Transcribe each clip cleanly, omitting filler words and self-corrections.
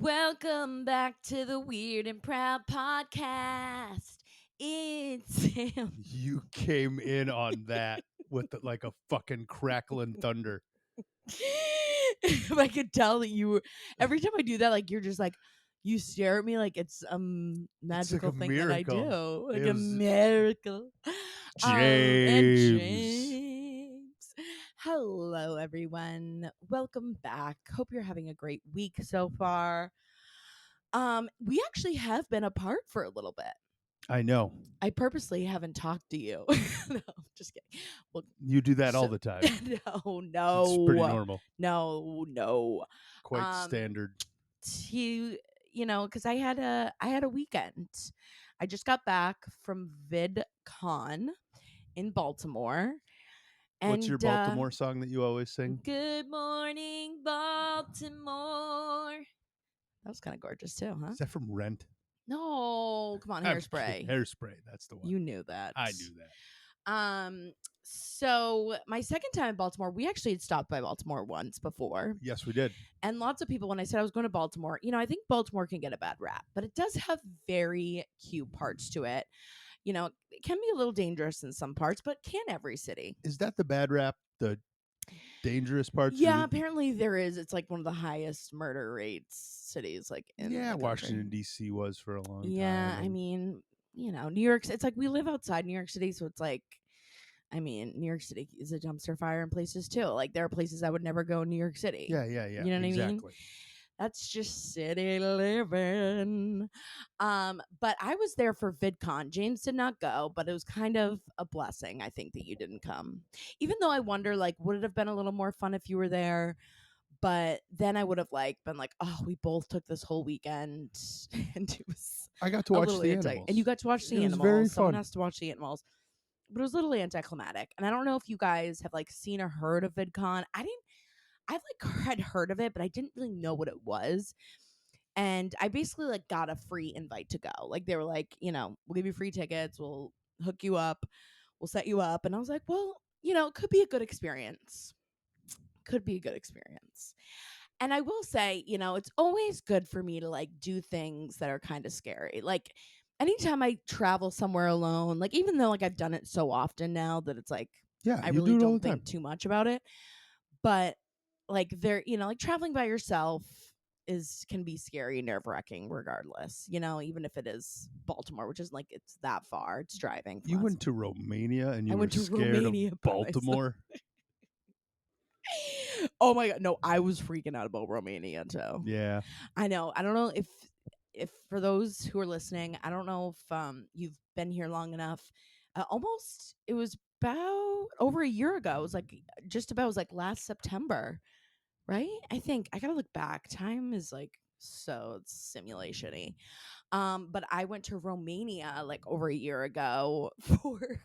Welcome back to the Weird and Proud podcast. It's Sam. You came in on that with like a fucking crackling thunder. If I could tell that you were, every time I do that, like you're just like, you stare at me like it's a magical a thing that I miracle. do. Like It a was- miracle. And James. Hello, everyone. Welcome back. Hope you're having a great week so far. We actually have been apart for a little bit. I know. I purposely haven't talked to you. No, just kidding. Well, You do that all the time. no, It's pretty normal. no. Quite standard. Because I had a weekend. I just got back from VidCon in Baltimore. What's your And, Baltimore song that you always sing? Good morning, Baltimore. That was kind of gorgeous too, huh? Is that from Rent? No, come on, I'm Hairspray. kidding. Hairspray, that's the one. You knew that. I knew that. So my second time in Baltimore, we actually had stopped by Baltimore once before. Yes, we did. And lots of people, when I said I was going to Baltimore, I think Baltimore can get a bad rap, but it does have very cute parts to it. It can be a little dangerous in some parts, but can every city. Is that the bad rap? The dangerous parts? Yeah, apparently there is. It's like one of the highest murder rates cities, like in the country. Washington D.C. was for a long time. Yeah, I mean, New York. It's like we live outside New York City, so it's like, New York City is a dumpster fire in places too. Like there are places I would never go in New York City. Yeah. You know what exactly. I mean? That's just city living. But I was there for VidCon. James did not go, but it was kind of a blessing, I think, that you didn't come. Even though I wonder, like, would it have been a little more fun if you were there? But then I would have been like, oh, we both took this whole weekend, and it was. I got to watch the animals, and you got to watch the animals. It was very Someone fun. has to watch the animals, but it was a little anticlimactic. And I don't know if you guys have seen or heard of VidCon. Had heard of it, but I didn't really know what it was. And I basically got a free invite to go. Like they were like, we'll give you free tickets, we'll hook you up, we'll set you up. And I was like, well, it could be a good experience. And I will say, it's always good for me to do things that are kind of scary. Like anytime I travel somewhere alone, even though I've done it so often now that it's I really don't think too much about it. But traveling by yourself can be scary and nerve-wracking regardless, even if it is Baltimore, which is it's that far. It's driving. You went to Romania and you were scared of Baltimore? Oh my God. No, I was freaking out about Romania too. Yeah. I know. I don't know if for those who are listening, I don't know if you've been here long enough. It was about over a year ago. It was last September, right? I think I gotta look back. Time is so simulation-y. But I went to Romania over a year ago for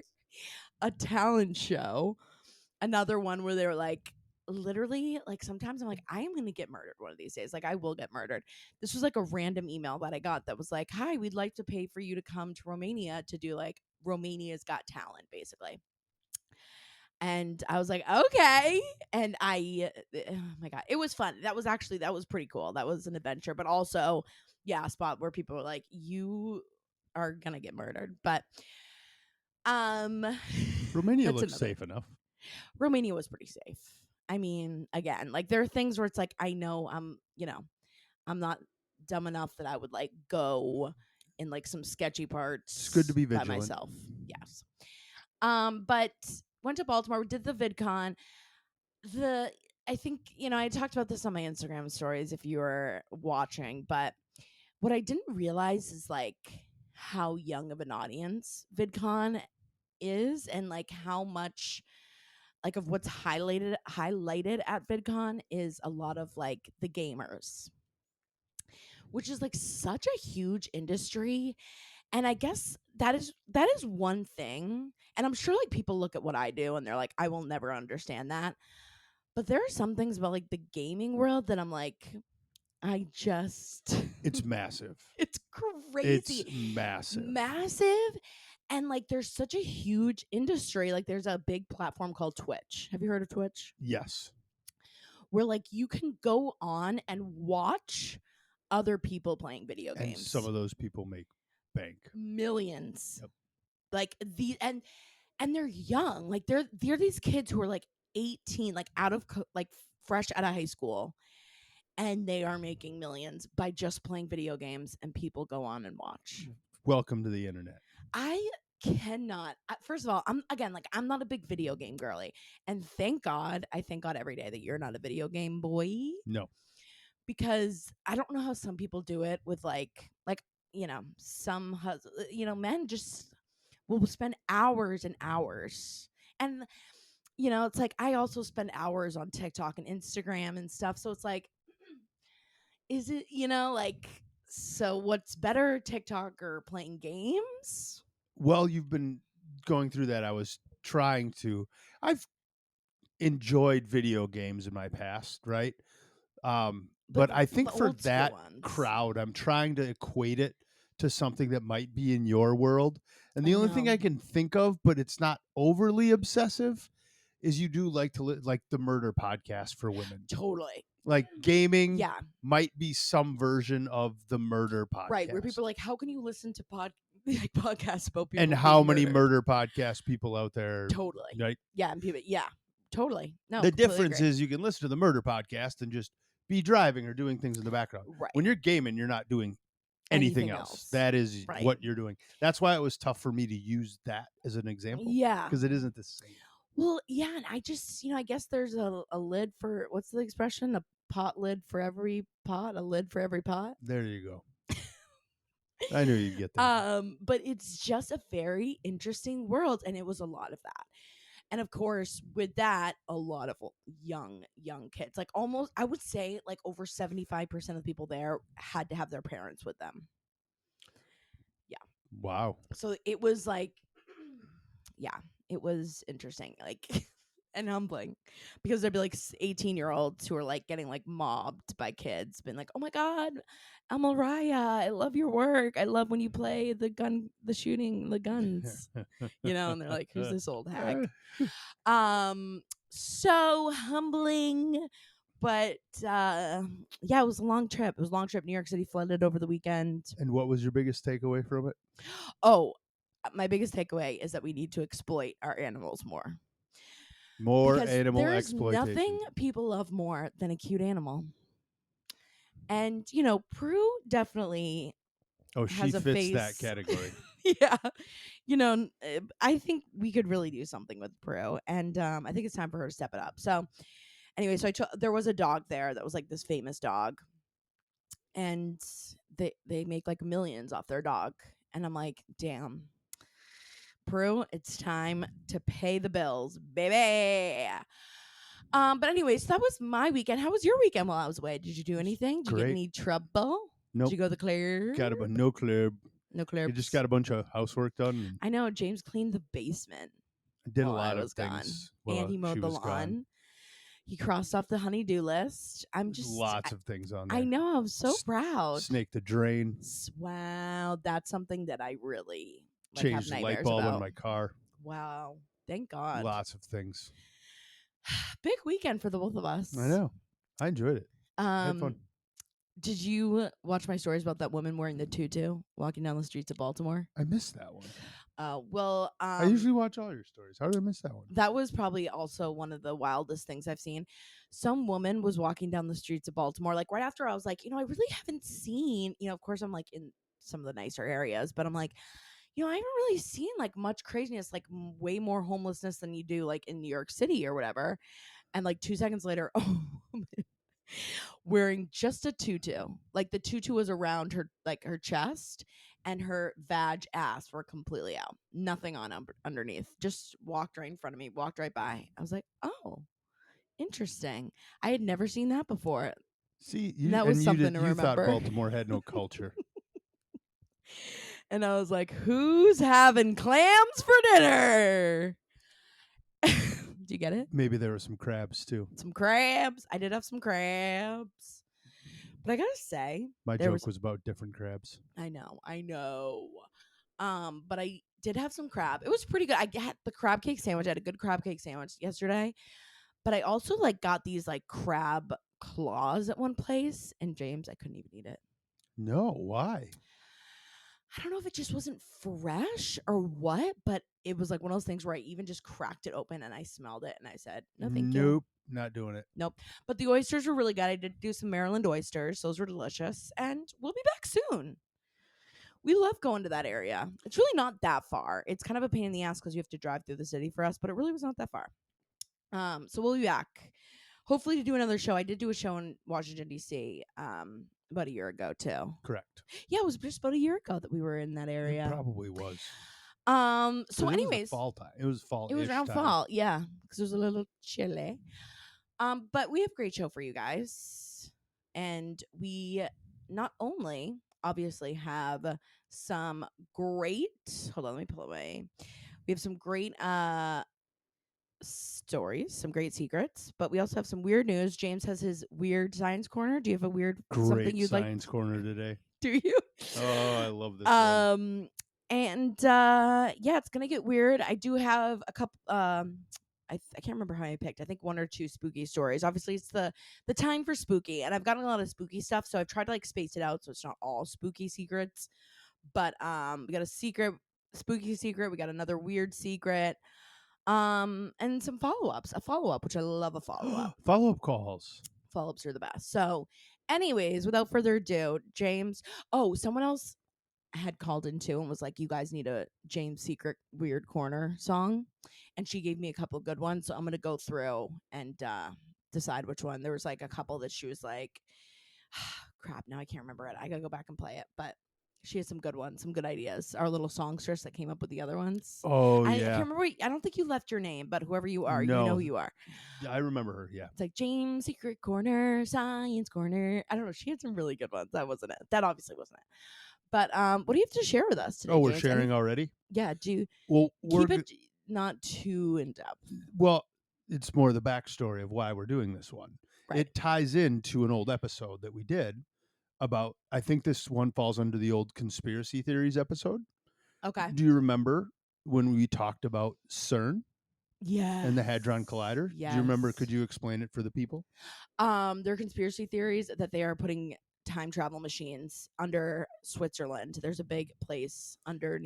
a talent show. Another one where they were literally sometimes I'm I am gonna get murdered one of these days. I will get murdered. This was a random email that I got that was hi, we'd like to pay for you to come to Romania to do Romania's Got Talent, basically. And I was okay. And oh my God, it was fun. That was pretty cool. That was an adventure, but also, yeah, a spot where people were you are gonna get murdered. But Romania looks safe enough. Romania was pretty safe. I mean, again, there are things where it's I know I'm not dumb enough that I would go in some sketchy parts. It's good to be vigilant by myself. Yes. But went to Baltimore, did the VidCon. I think, I talked about this on my Instagram stories if you were watching, but what I didn't realize is how young of an audience VidCon is, and how much of what's highlighted at VidCon is a lot of the gamers, which is such a huge industry. And I guess that is one thing. And I'm sure people look at what I do and they're I will never understand that. But there are some things about the gaming world that I'm it's massive. It's crazy. It's massive. Massive. And there's such a huge industry. There's a big platform called Twitch. Have you heard of Twitch? Yes. Where you can go on and watch other people playing video And some games. of those people make bank. Millions. Yep. Like and they're young. Like they're these kids who are like 18, like like fresh out of high school, and they are making millions by just playing video games, and people go on and watch. Welcome to the internet. I cannot. First of all, I'm not a big video game girly, and I thank God every day that you're not a video game boy, No. because I don't know how some people do it with men just will spend hours and hours. And it's like I also spend hours on TikTok and Instagram and stuff. So it's like, is it, so what's better, TikTok or playing games? Well, you've been going through that. I've enjoyed video games in my past, right? Like But I the think for old school that ones. crowd, I'm trying to equate it to something that might be in your world. And the I only thing know. I can think of, but it's not overly obsessive, is you do like to like the murder podcast for women. Totally. Like gaming Yeah. might be some version of the murder Right. Where podcast. people are like, how can you listen to like podcasts about And people how being many murdered? murder podcast people out there, Totally. right? Yeah. And people, yeah. Totally. No, The completely difference agree. is you can listen to the murder podcast and just be driving or doing things in the background. Right. When you're gaming, you're not doing anything Anything else. else. That is Right. what you're doing. That's why it was tough for me to use that as an example, Yeah. because it isn't the same. Well, yeah. And I just, I guess there's a lid for, what's the expression? A pot lid for every pot, a lid for every pot. There you go. I knew you'd get there. But it's just a very interesting world. And it was a lot of that. And of course, with that, a lot of young kids, like almost, I would say, like over 75% of the people there had to have their parents with them. Yeah. Wow. So it was like, yeah, it was interesting, like, and humbling, because there'd be like 18-year-olds who are like getting like mobbed by kids, been like, oh my God, Amalraya, I love your work. I love when you play the shooting, the guns, and they're like, who's this old hag? So humbling. But yeah, it was a long trip. It was a long trip. New York City flooded over the weekend. And what was your biggest takeaway from it? Oh, my biggest takeaway is that we need to exploit our animals more. More Because animal there's exploitation. nothing people love more than a cute animal. And, Prue definitely Oh, she has a fits that face. category. Yeah. I think we could really do something with Prue. And I think it's time for her to step it up. So, anyway, so there was a dog there that was like this famous dog. And they make like millions off their dog. And I'm like, damn. Prue, it's time to pay the bills, baby. But anyways, that was my weekend. How was your weekend while I was away? Did you do anything? Did you get Great. any trouble? Did Nope. you go to the club? Got no club. No You just clubs. got a bunch of housework done. And I know James cleaned the basement did a while I lot of was gone, things and while he she mowed the was gone. lawn. He crossed off the honey-do list. There's lots of things on there. I know. I'm so proud. Snake the drain. Wow, that's something that I really have Changed the light nightmares bulb about. in my car. Wow, thank God. Lots of things. Big weekend for the both of us. I know. I enjoyed it. I had fun. Did you watch my stories about that woman wearing the tutu walking down the streets of Baltimore? I missed that one. Well, I usually watch all your stories. How did I miss that one? That was probably also one of the wildest things I've seen. Some woman was walking down the streets of Baltimore, like right after I was like, I really haven't seen, of course I'm like in some of the nicer areas, but I'm like, I haven't really seen like much craziness, like way more homelessness than you do like in New York City or whatever. And like 2 seconds later, wearing just a tutu. Like the tutu was around her, like her chest, and her vag ass were completely out. Nothing on underneath. Just walked right in front of me, walked right by. I was like, oh, interesting. I had never seen that before. See, That was something to you thought remember. Baltimore had no culture. And I was like, who's having clams for dinner? Do you get it? Maybe there were some crabs too. Some crabs. I did have some crabs. But I gotta say, My joke was about different crabs. I know. But I did have some crab. It was pretty good. I had the crab cake sandwich. I had a good crab cake sandwich yesterday. But I also like got these like crab claws at one place, and James, I couldn't even eat it. No, why? I don't know if it just wasn't fresh or what, but it was like one of those things where I even just cracked it open and I smelled it and I said, "No, thank you." Nope, not doing it. Nope. But the oysters were really good. I did do some Maryland oysters. Those were delicious. And we'll be back soon. We love going to that area. It's really not that far. It's kind of a pain in the ass because you have to drive through the city for us, but it really was not that far. So we'll be back. Hopefully to do another show. I did do a show in Washington, D.C. About a year ago too. Correct. Yeah, it was just about a year ago that we were in that It area. probably was So because it was a anyways, fall time. It was it was fall-ish around time. fall, yeah, because it was a little chilly. But we have a great show for you guys. And we not only obviously have some great hold on, let me pull away. We have some great stories, some great secrets, but we also have some weird news. James has his weird science corner. Do you have a weird something Great you'd like? science corner today. Do you? Oh, I love this one. Um and yeah, it's gonna get weird. I do have a couple I can't remember how I picked. I think one or two spooky stories. Obviously, it's the time for spooky, and I've gotten a lot of spooky stuff, so I've tried to like space it out so it's not all spooky secrets. But we got a secret, spooky secret. We got another weird secret. And some follow-ups. A follow-up, which I love a follow-up. Follow-up calls. Follow-ups are the best. So, anyways, without further ado, James. Oh, someone else had called into and was like, "You guys need a James Secret Weird Corner song," and she gave me a couple good ones. So I'm gonna go through and decide which one. There was like a couple that she was like, "Crap, now I can't remember it. I gotta go back and play it." But she has some good ones, some good ideas. Our little songstress that came up with the other ones. Oh I can't yeah. remember. I don't think you left your name, but whoever you are, you know who No, you are. I remember her. Yeah. It's like James Secret Corner, Science Corner. I don't know. She had some really good ones. That wasn't it. That obviously wasn't it. But what do you have to share with us Oh, today, we're James? sharing already. Yeah, do Well, keep it not too in depth. well. It's more the backstory of why we're doing this one. Right. It ties into an old episode that we did about. I think this one falls under the old conspiracy theories episode. Okay. Do you remember when we talked about CERN Yes. and the Hadron Collider? Do you remember? Yes. Could you explain it for the people? There are conspiracy theories that they are putting time travel machines under Switzerland. There's a big place under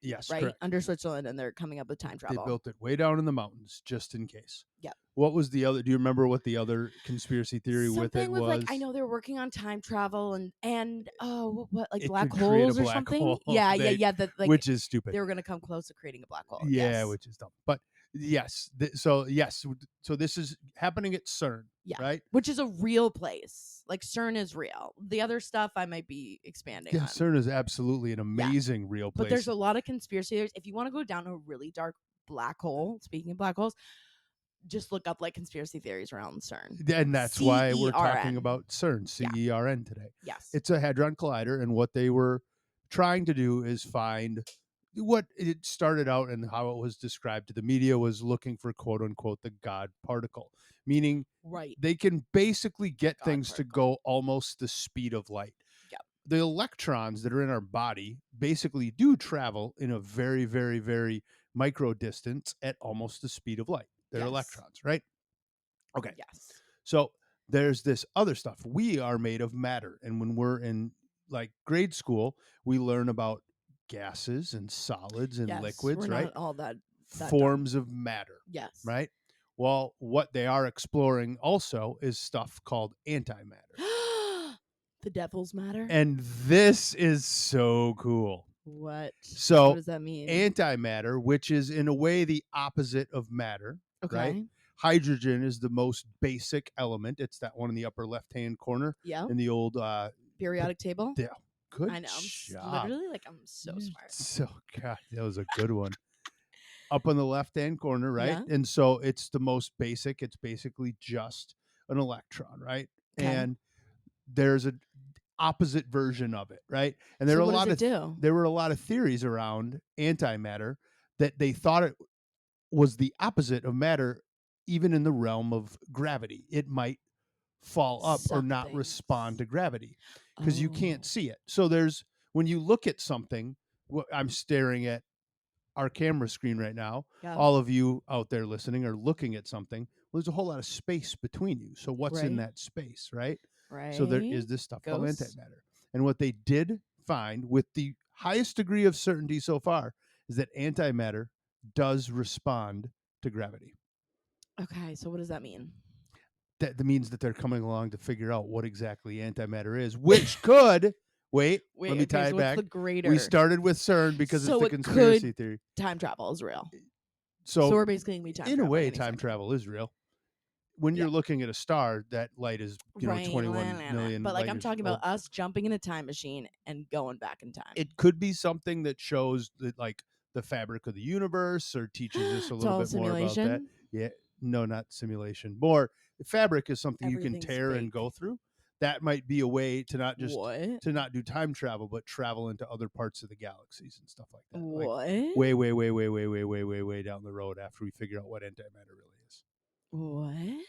Yes, right correct. under Switzerland, and they're coming up with time They travel. built it way down in the mountains just in case. Yep. What was the other? Do you remember what the other conspiracy theory with it Something with like I was? know they're working on time travel and oh what like It black could create a holes or black something. hole. Yeah, yeah, yeah. That like Which is stupid. they were gonna come close to creating a black hole. Yeah, Yes. which is dumb. But yes, so yes, so this is happening at CERN, Yeah. right? Which is a real place. Like CERN is real. The other stuff I might be expanding Yeah, on. CERN is absolutely an Yeah. amazing real But there's place. a lot of conspiracy theories. If you want to go down a really dark black hole, speaking of black holes, just look up like conspiracy theories around CERN. And that's why we're talking CERN. about CERN, Yeah. CERN today. Yes. It's a hadron collider, and what they were trying to do is find what it started out and how it was described to the media was looking for quote unquote the God particle, meaning Right. they can basically get God things to particle. go almost the speed of light. Yep. The electrons that are in our body basically do travel in a very, very, very micro distance at almost the speed of light. They're Yes. electrons, right? Okay. Yes. So there's this other stuff. We are made of matter. And when we're in like grade school, we learn about gases and solids and Yes. liquids, We're right? not all that dumb. Forms of matter, Yes. right? Well, what they are exploring also is stuff called antimatter. The devil's matter. And this is so cool. What? So, What does that mean? antimatter, which is in a way the opposite of matter, right? Okay. Hydrogen is the most basic element. It's that one in the upper left-hand corner Yeah. in the old Periodic table. yeah. Good I know. I'm job. literally like I'm so smart. So God, that was a good one. Up on the left-hand corner, right? Yeah. And so it's the most basic. It's basically just an electron, right? Okay. And there's an opposite version of it, right? And So what does it do? there were a lot of theories around antimatter that they thought it was the opposite of matter, even in the realm of gravity. It might fall up or Suck not things. respond to gravity because you can't Oh. see it. So there's when you look at something, I'm staring at our camera screen right now. Yeah. All of you out there listening are looking at something. Well, there's a whole lot of space between you. So what's in Right. that space, right? Right. So there is this stuff called Ghosts? antimatter. And what they did find with the highest degree of certainty so far is that antimatter does respond to gravity. Okay, so what does that mean? That means that they're coming along to figure out what exactly antimatter is, which could wait, let Wait, me okay, tie so it what's back. the We greater? started with CERN because it's So the it conspiracy could theory. time travel is real. So So, we're basically gonna be time in a traveling way, any time second. travel is real. When Yeah. you're looking at a star, that light is, Right. 21 million But like light I'm years talking about old. us jumping in a time machine and going back in time. It could be something that shows that, like, the fabric of the universe, or teaches us a It's little all a bit more about that. simulation. Yeah, no, not simulation. More, fabric is something you can Everything's tear and fake. go through. That might be a way What? to not do time travel, but travel into other parts of the galaxies and stuff like that. Like What? way, way, way, way, way, way, way, way, way down the road after we figure out what antimatter really is. What?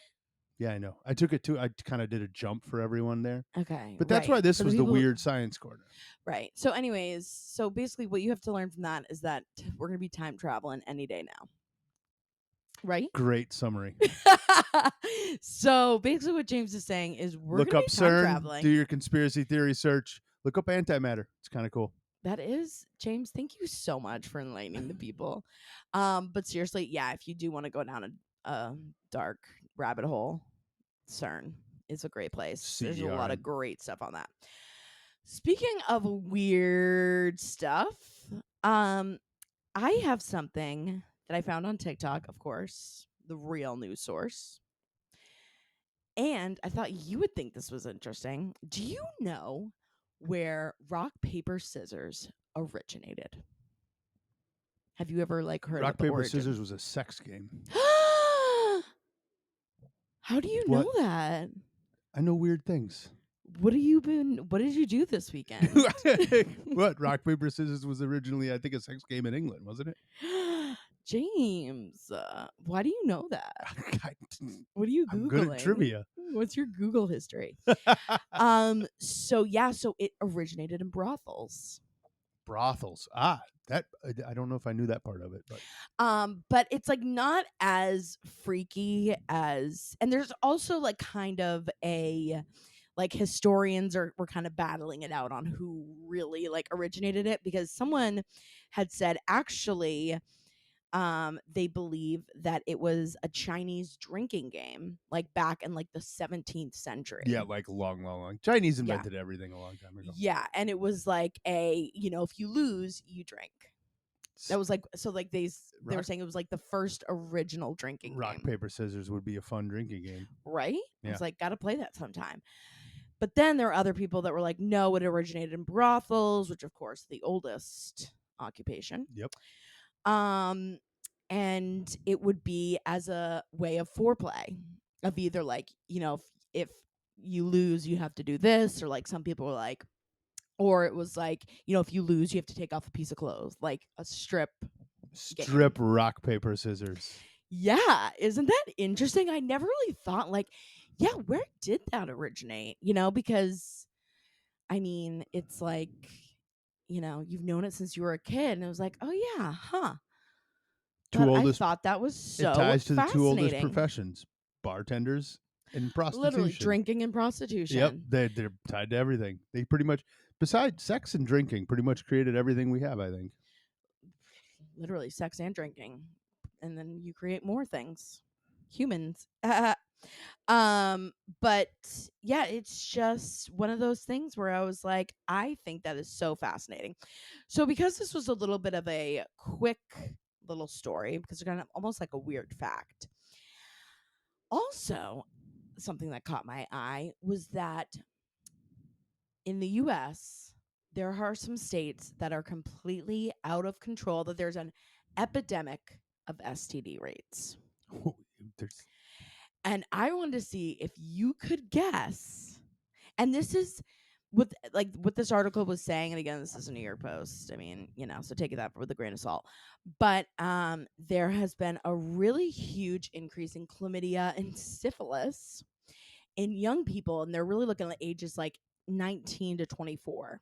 Yeah, I know. I kind of did a jump for everyone there. Okay, But that's why right. this For the was the people weird science corner. right. So anyways, so basically what you have to learn from that is that we're going to be time traveling any day now. Right? Great summary. So basically what James is saying is we're going Look to up be time CERN, do traveling. your conspiracy theory search. Look up antimatter. It's kind of cool. That is James, thank you so much for enlightening the people. But seriously, yeah, if you do want to go down a dark rabbit hole, CERN is a great place. There's a lot CERN. of great stuff on that. Speaking of weird stuff, um, I have something that I found on TikTok, of course, the real news source. And I thought you would think this was interesting. Do you know where rock, paper, scissors originated? Have you ever like heard Rock, about the paper, scissors origin? was a sex game. How do you know What? that? I know weird things. What did you do this weekend? What? Rock, paper, scissors was originally, I think, a sex game in England, wasn't it? James, why do you know that? I- What are you I'm good at googling? trivia. What's your Google history? So yeah, so it originated in brothels. Brothels. That I don't know if I knew that part of it, but But it's like not as freaky as, and there's also like kind of a like historians are were kind of battling it out on who really like originated it, because someone had said actually they believe that it was a Chinese drinking game like back in like the 17th yeah, century. like long, long, long. Chinese Yeah. invented everything a long time ago. Yeah, and it was like a, if you lose, you drink. That was like, so like they were Rock, saying it was like the first original drinking rock, game, paper, scissors would be a fun drinking game. right? I Yeah. was like, gotta play that sometime. But then there are other people that were like, no, it originated in brothels, which of course the oldest occupation. Yep. Um, and it would be as a way of foreplay of either like, if you lose, you have to do this, or like some people were like, or it was like, if you lose, you have to take off a piece of clothes, like a strip game. Strip, rock, paper, scissors. Yeah, isn't that interesting? I never really thought like, yeah, where did that originate? Because I mean, it's like, you've known it since you were a kid, and it was like, oh yeah, huh. Two But I oldest thought that was It so ties to the two oldest fascinating. professions, bartenders and Literally prostitution. drinking and Yep, prostitution. they're tied to everything. They pretty much, besides sex and drinking, pretty much created everything we have, I think. Literally sex and drinking. And then you create more things. Humans. But yeah, it's just one of those things where I was like, I think that is so fascinating. So because this was a little bit of a quick little story, because they're kind of almost like a weird fact. Also, something that caught my eye was that in the US, there are some states that are completely out of control, that there's an epidemic of STD rates. There's And I wanted to see if you could guess. And this is what this article was saying. And again, this is a New York Post. I mean, so take that with a grain of salt. But there has been a really huge increase in chlamydia and syphilis in young people. And they're really looking at ages like 19 to 24.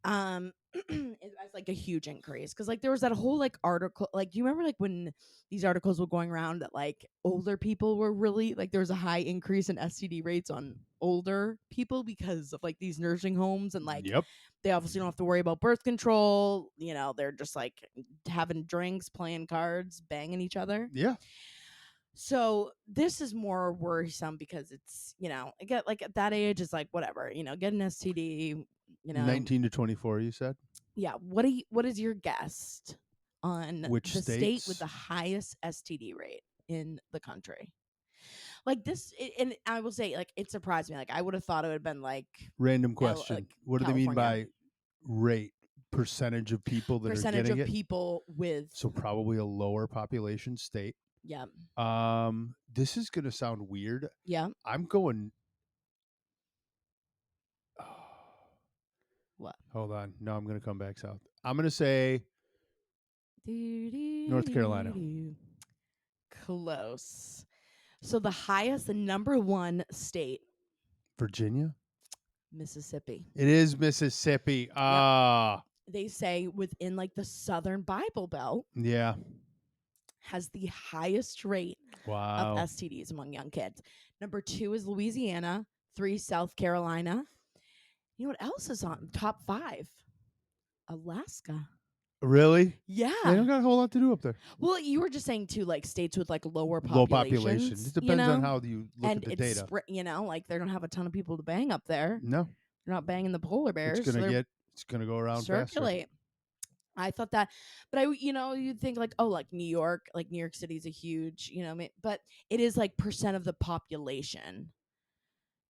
As like a huge increase because like there was that whole like article, like do you remember like when these articles were going around that like older people were really like there was a high increase in STD rates on older people because of like these nursing homes, and like Yep. they obviously don't have to worry about birth control, you know, they're just like having drinks, playing cards, banging each other. Yeah. So this is more worrisome because it's, you know, I get like at that age it's like whatever, you know, get an STD, you know. 19 to 24, you said? Yeah, what is your guess on Which the state with states? the highest STD rate in the country? Like this, and I will say, like it surprised me. Like I would have thought it would have been like Random Like question. What do they mean California. by rate? Percentage of people that are Percentage getting of it? people with, So probably a lower population state. yeah, This is going to sound weird. yeah, I'm going what? hold on. No, I'm going to come back south. I'm going to say Do, do, North do, Carolina. do. Close. So the highest, the number one state, Virginia? Mississippi. It is Mississippi. Yep. Ah, They say within like the Southern Bible Belt yeah. has the highest rate of Wow. STDs among young kids. Number two is Louisiana. Three, South Carolina. You know what else is on top five? Alaska. Really? They Yeah. don't got a whole lot to do up there. Well, you were just saying too, like states with like lower Low population. It populations, you depends on know, how you look at and the it's data. you know, like they don't have a ton of people to bang up there. No, They're not banging the polar bears, so they're it's gonna go around faster. circulate. I thought that, but you know, you'd think like, oh, like New York City is a huge, you know, but it is like percent of the population.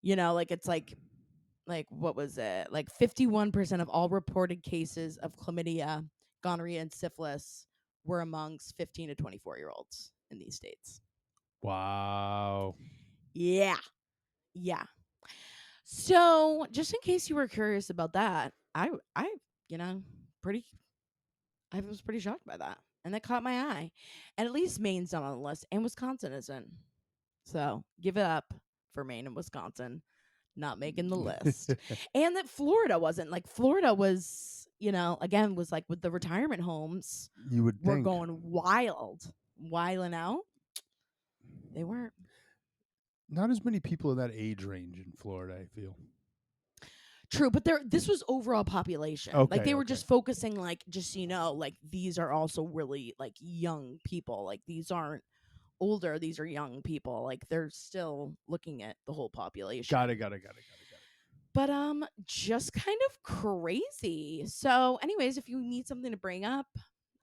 You know, like it's like what was it? Like 51% of all reported cases of chlamydia, gonorrhea, and syphilis were amongst 15 to 24-year-olds in these states. Wow. Yeah, yeah. So, just in case you were curious about that, I, you know, pretty I was pretty shocked by that. And that caught my eye. And at least Maine's not on the list and Wisconsin isn't. So give it up for Maine and Wisconsin not making the list. And that Florida wasn't. Like Florida was, you know, again, was like with the retirement homes, You would were think. going wild, wiling out. They weren't. Not as many people in that age range in Florida, I feel. True, but this was overall population. Like Okay, they were okay. just focusing, like, just so you know, like these are also really like young people. Like these aren't older, these are young people. Like they're still looking at the whole population. Got it. But just kind of crazy. So anyways, if you need something to bring up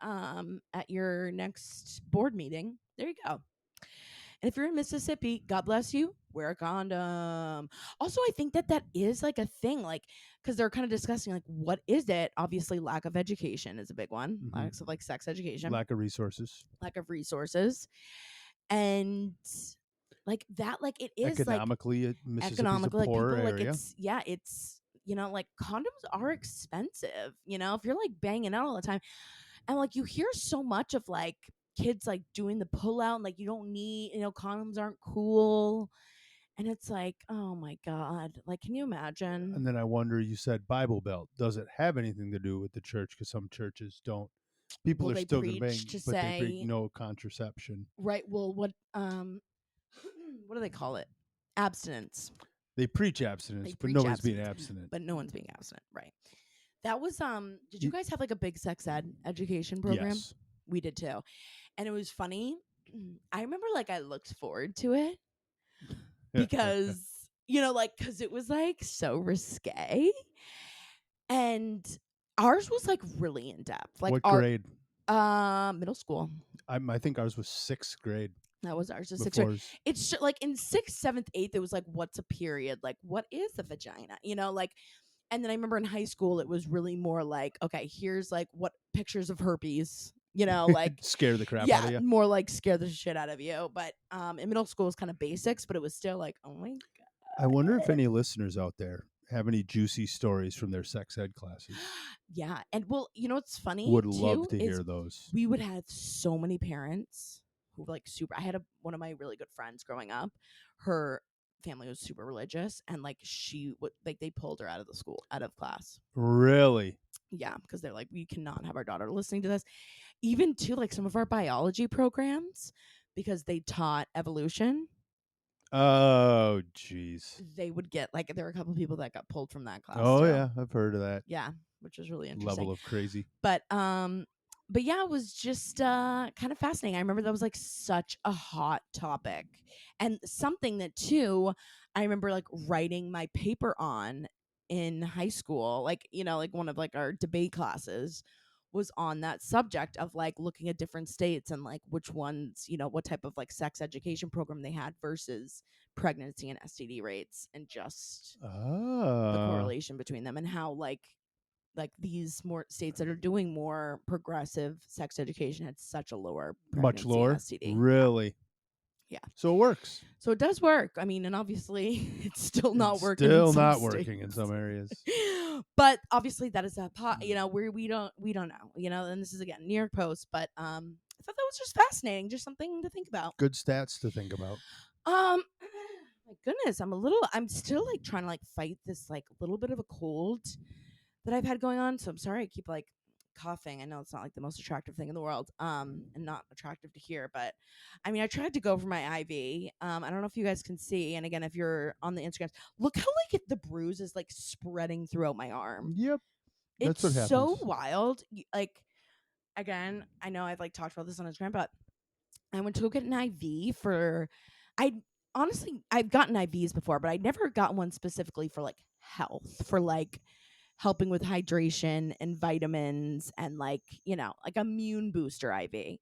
at your next board meeting, there you go. And if you're in Mississippi, God bless you, wear a condom. Also, I think that is like a thing, like, because they're kind of discussing, like, what is it? Obviously, lack of education is a big one. Mm-hmm. Lack of like sex education, Lack of resources. lack of resources, and like that, like it is like Economically, Mississippi's a economically, like poorer people, like area. it's yeah, it's you know, like condoms are expensive. You know, if you're like banging out all the time, and like you hear so much of like kids like doing the pull out, and like you don't need, you know, condoms aren't cool. And it's like, oh my God. Like, can you imagine? And then I wonder, you said Bible Belt. Does it have anything to do with the church? Because some churches don't. People Will are they still going to preach bang, to but they bring say, no contraception. right? Well, what, what do they call it? Abstinence. They preach abstinence, They but preach nobody's being abstinence, abstinent. but no one's being abstinent. Right. That was, did you You- guys have like a big sex ed education program? yes. We did too. And it was funny. I remember like I looked forward to it because, you know, like, cause it was like so risque. And ours was like really in depth. Like What our grade? middle school. I think ours was 6th grade. That was ours. Sixth grade. Before It's like in 6th, 7th, 8th, it was like, what's a period? Like, what is the vagina? You know, like, and then I remember in high school, it was really more like, okay, here's like what pictures of herpes, you know, like, scare the crap out yeah, of you. more like scare the shit out of you. But in middle school, it was kind of basics, but it was still like, oh my I wonder if God. any listeners out there have any juicy stories from their sex ed classes. Yeah. And well, you know what's funny Would love too to is hear those. we would have so many parents who were like super. I had one of my really good friends growing up. Her family was super religious, and like she would like they pulled her out of the school, out of class. Really? Yeah, because they're like, we cannot have our daughter listening to this. Even to like some of our biology programs, because they taught evolution, Oh, jeez. they would get like there were a couple people that got pulled from that class Oh, too. yeah, I've heard of that Yeah, which was really interesting. level of crazy. But yeah, it was just kind of fascinating. I remember that was like such a hot topic, and something that too I remember like writing my paper on in high school, like like one of like our debate classes was on that subject of like looking at different states and like which ones, what type of like sex education program they had versus pregnancy and STD rates, and just the Oh, correlation between them, and how like these more states that are doing more progressive sex education had such a lower much pregnancy and lower? STD. Yeah. Really? Yeah. So it works. So it does work. I mean, and obviously it's still It's not working in still some not states. working in some areas. But obviously that is a pot, where we don't know, and this is again New York Post, but I thought that was just fascinating, just something to think about. Good stats to think about. Um my goodness, I'm still like trying to like fight this like little bit of a cold that I've had going on. So I'm sorry I keep like coughing. I know it's not like the most attractive thing in the world, and not attractive to hear, but I mean, I tried to go for my IV. I don't know if you guys can see, and again, if you're on the Instagram, look how like the bruise is like spreading throughout my arm. Yep, It's that's what so happens. wild. Like again, I know I've like talked about this on Instagram, but I went to go get an IV for. I honestly I've gotten IVs before, but I never got one specifically for like health, for like helping with hydration and vitamins and like, like immune booster IV.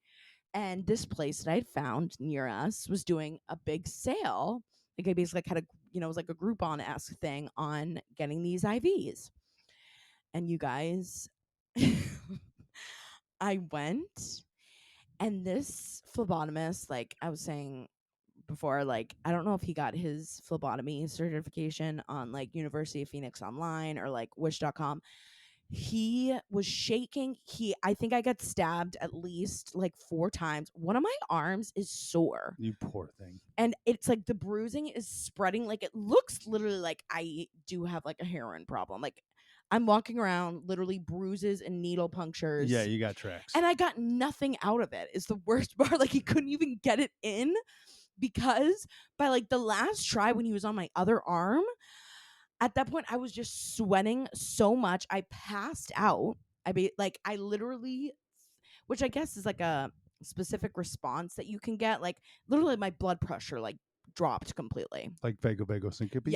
And this place that I'd found near us was doing a big sale. Like I basically had it was like a Groupon esque thing on getting these IVs. And you guys, I went, and this phlebotomist, like I was saying before, like I don't know if he got his phlebotomy certification on like University of Phoenix Online or like wish.com. He was shaking. I think I got stabbed at least like 4 times. One of my arms is sore, You poor thing. and it's like the bruising is spreading. Like it looks literally like I do have like a heroin problem. Like I'm walking around literally bruises and needle Yeah, punctures, you got tracks. and I got nothing out of it. Is the worst part. Like he couldn't even get it in, because by like the last try when he was on my other arm, at that point I was just sweating so much I passed out. I literally, which I guess is like a specific response that you can get, like literally my blood pressure like dropped completely. Like vago syncope.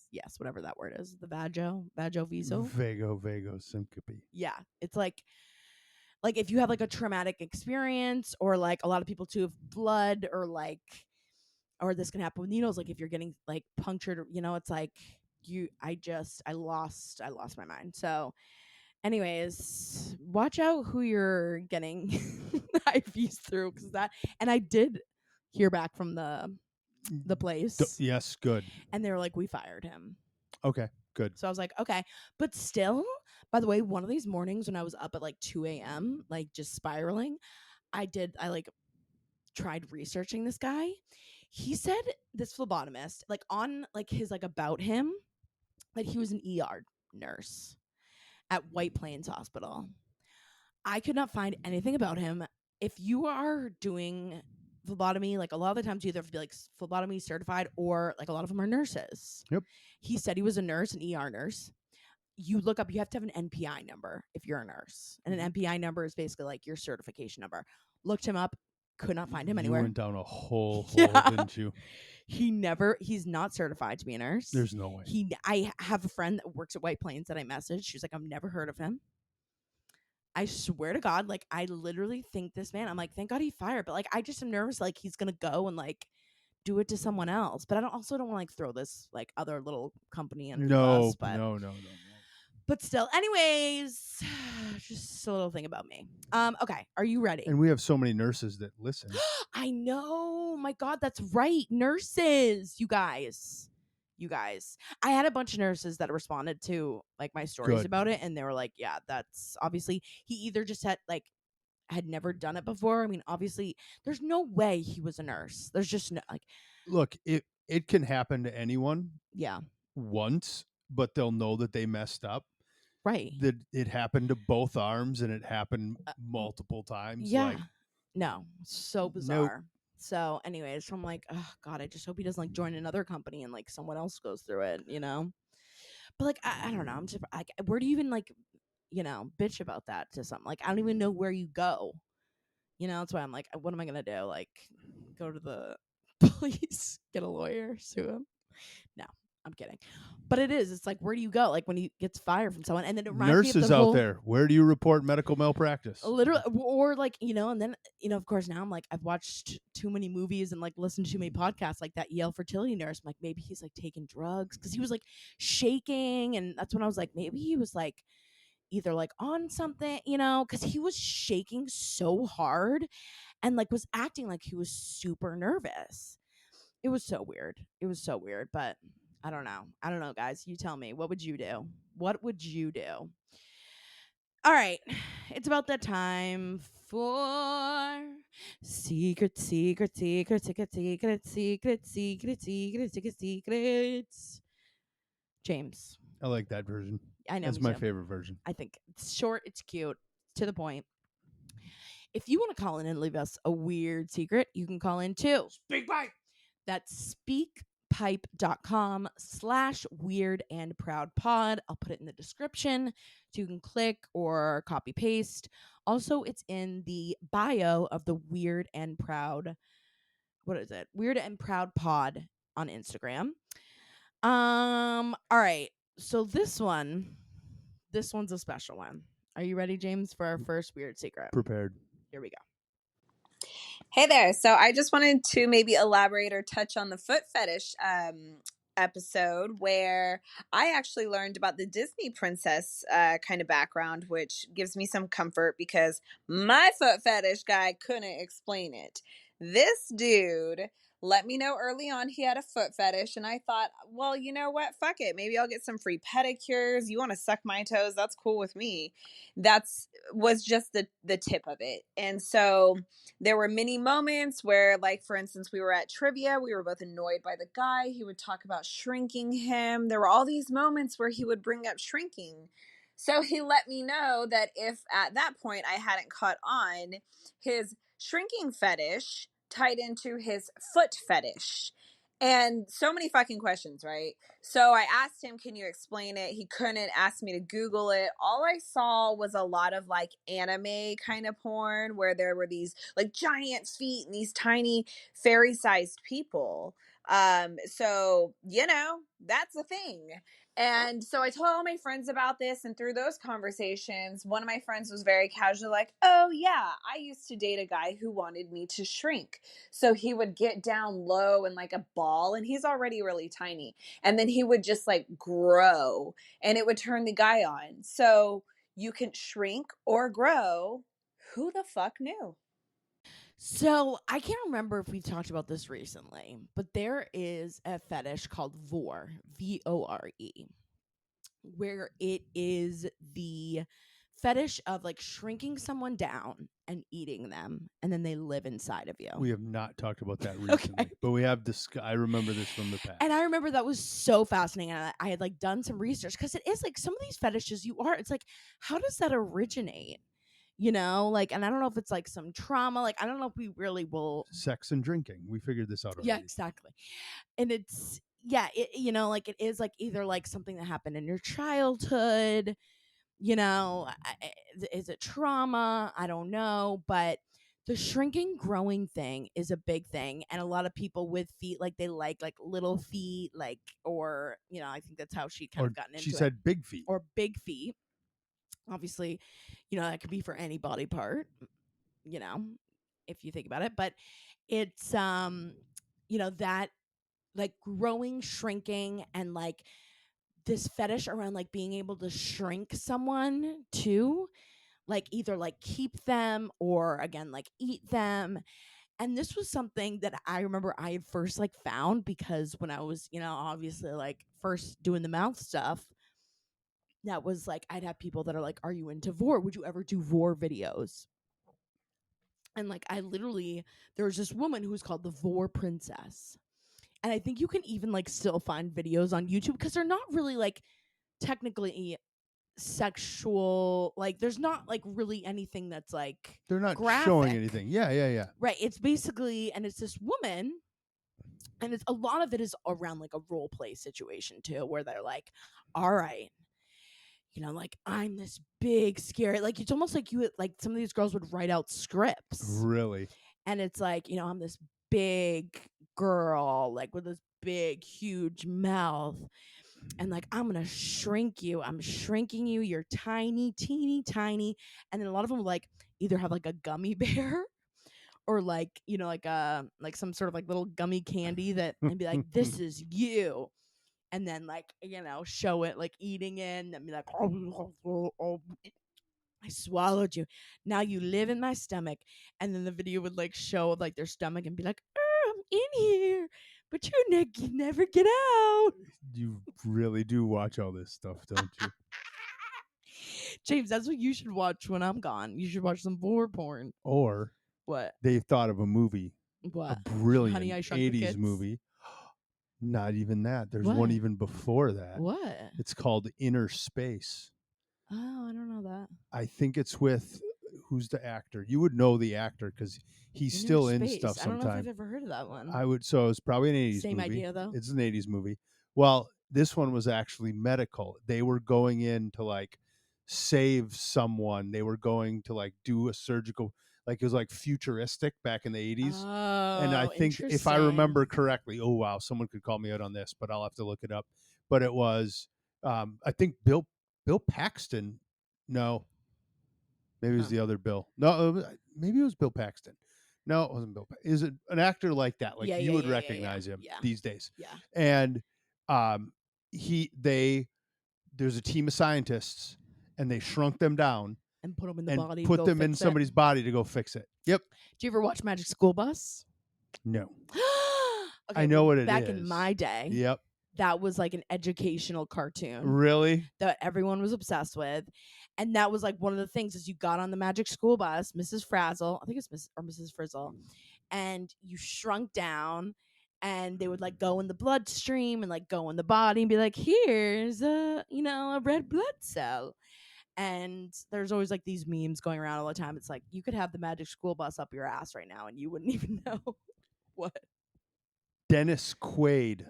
Yes, whatever that word is, the vago viso. Vago syncope. Yeah, it's like if you have like a traumatic experience, or like a lot of people too have blood, or like, or this can happen with needles, like if you're getting like punctured, it's like I lost my mind. So anyways, watch out who you're getting IVs through, because that, and I did hear back from the place, Yes, good. and they were like, we fired him. Okay, good. So I was like, okay. But still, by the way, one of these mornings when I was up at like 2 a.m., like just spiraling, I like tried researching this guy. He said, this phlebotomist, like on like his like about him, that he was an ER nurse at White Plains Hospital. I could not find anything about him. If you are doing phlebotomy, like a lot of the times you either have to be like phlebotomy certified, or like a lot of them are nurses. Yep. He said he was a nurse, an ER nurse. You look up, you have to have an NPI number if you're a nurse. And an NPI number is basically like your certification number. Looked him up, could not find him You anywhere. went down a whole hole, Yeah. didn't you? He's not certified to be a nurse. There's no way. I have a friend that works at White Plains that I messaged. She's like, I've never heard of him. I swear to God, like I literally think this man, I'm like, thank God he fired. But like I just am nervous, like he's gonna go and like do it to someone else. But I also don't want to like throw this like other little company under the No, bus. But no. still, anyways, just a little thing about me. Okay, are you ready? And we have so many nurses that listen. I know. My God, that's right. Nurses, you guys. You guys. I had a bunch of nurses that responded to like my stories Good. about it, and they were like, yeah, that's obviously he either just had never done it before. I mean, obviously, there's no way he was a nurse. There's just no like Look, it can happen to anyone Yeah. once, but they'll know that they messed up. Right. That it happened to both arms and it happened M multiple times. Yeah. Like, No, so nope. bizarre. So, anyways, so I'm like, "Oh god, I just hope he doesn't, like, join another company and, like, someone else goes through it," you know? But, like, I don't know, I'm just like, where do you even, like, bitch about that to something? Like, I don't even know where you go. That's why I'm like, what am I gonna do? Like, go to the police, get a lawyer, sue him? No, I'm kidding. But it's like, where do you go? Like when he gets fired from someone, and then it reminds me of the Nurses out whole there, where do you report medical malpractice? literal, or like, and then of course now I'm like, I've watched too many movies and like listened to too many podcasts, like that Yale fertility nurse. I'm like, maybe he's like taking drugs because he was like shaking, and that's when I was like, maybe he was like either like on something, because he was shaking so hard and like was acting like he was super nervous. It was so weird. It was so weird, but I don't know. I don't know, guys. You tell me. What would you do? What would you do? All right. It's about that time for secret, secret, secret, secret, secret, secret, secret, secret, secret, secrets. James. I like that version. I know, That's me my too. favorite version. I think it's short, it's cute, to the point. If you want to call in and leave us a weird secret, you can call in too. Speak pipe. That's speakpipe.com/weird and proud pod. I'll put it in the description so you can click or copy paste. Also, it's in the bio of the Weird and Proud. What is it? Weird and Proud pod on Instagram. All right. So this one's a special one. Are you ready, James, for our first weird secret? Prepared. Here we go. Hey there. So I just wanted to maybe elaborate or touch on the foot fetish episode where I actually learned about the Disney princess kind of background, which gives me some comfort because my foot fetish guy couldn't explain it. This dude let me know early on he had a foot fetish, and I thought, well, you know what? Fuck it. Maybe I'll get some free pedicures. You want to suck my toes? That's cool with me. That's was just the tip of it. And so there were many moments where, like, for instance, we were at trivia. We were both annoyed by the guy. He would talk about shrinking him. There were all these moments where he would bring up shrinking. So he let me know that if at that point I hadn't caught on, his shrinking fetish tied into his foot fetish. And so many fucking questions, right? So I asked him, can you explain it? He couldn't. Ask me to Google it. All I saw was a lot of like anime kind of porn where there were these like giant feet and these tiny fairy sized people. So, that's a thing. And so I told all my friends about this, and through those conversations, one of my friends was very casual, like, oh, yeah, I used to date a guy who wanted me to shrink. So he would get down low and like a ball, and he's already really tiny. And then he would just like grow, and it would turn the guy on. So you can shrink or grow. Who the fuck knew? So I can't remember if we've talked about this recently, but there is a fetish called Vore, VORE, where it is the fetish of like shrinking someone down and eating them, and then they live inside of you. We have not talked about that Okay. recently, but we have I remember this from the past. And I remember that was so fascinating. And I had like done some research because it is like some of these fetishes it's like, how does that originate? Like, and I don't know if it's like some trauma. Like, I don't know if we really will. Sex and drinking. We figured this out already. Yeah, exactly. And it's, like it is like either like something that happened in your childhood, is it trauma? I don't know. But the shrinking growing thing is a big thing. And a lot of people with feet, like they like little feet, like, or, I think that's how she kind of gotten into she it. said big feet. Or big feet. Obviously, that could be for any body part, if you think about it. But it's that like growing, shrinking, and like this fetish around like being able to shrink someone too, like either like keep them or again like eat them. And this was something that I remember I had first like found because when I was, obviously like first doing the mouth stuff, that was like I'd have people that are like, are you into Vore? Would you ever do Vore videos? And like I literally, there was this woman who was called the Vore Princess. And I think you can even like still find videos on YouTube because they're not really like technically sexual. Like there's not like really anything that's like They're not showing graphic. anything. Yeah. Right. It's basically, and it's this woman, and it's a lot of it is around like a role play situation too, where they're like, all right, like I'm this big scary, like it's almost like like some of these girls would write out scripts, Really? and it's like, I'm this big girl, like with this big, huge mouth, and like I'm gonna shrink you. I'm shrinking you. You're tiny, teeny, tiny, and then a lot of them like either have like a gummy bear or like like some sort of like little gummy candy that and be like, this is you, and then like show it like eating it and be like, oh, I swallowed you, now you live in my stomach, and then the video would like show like their stomach and be like, I'm in here, but you never get out. You really do watch all this stuff, don't you? James, that's what you should watch when I'm gone. You should watch some war porn. Or What? they thought of a movie, a What? Honey, brilliant I Shrunk the 80s Kids? movie. Not even that. There's one What? even before that. What? It's called Inner Space. Oh, I don't know that. I think it's with who's the actor? You would know the actor because he's Inner still in Space. stuff I don't know if sometime. I've ever heard of that one. I would. So it's probably an 80s Same movie. idea, though. It's an 80s movie. Well, this one was actually medical. They were going in to like save someone. They were going to like do a surgical, like it was like futuristic back in the 80s. And I Oh, think if I remember correctly, oh wow, someone could call me out on this, but I'll have to look it up. But it was, I think Bill Paxton. No, maybe it was the other Bill. No, maybe it was Bill Paxton. No, it wasn't Bill. Is it an actor like that? Like you would recognize him these days. Yeah. And um, there's a team of scientists, and they shrunk them down And put them in the and body. put them in somebody's body to go fix it. Yep. Do you ever watch Magic School Bus? No. Okay, I know what it is. back in my day, Yep. that was like an educational cartoon Really? that everyone was obsessed with. And that was like one of the things is you got on the Magic School Bus, Mrs. Frazzle, I think it's Mrs. Frizzle, and you shrunk down, and they would like go in the bloodstream and like go in the body and be like, here's a red blood cell. And there's always like these memes going around all the time. It's like you could have the Magic School Bus up your ass right now and you wouldn't even know. What? Dennis Quaid.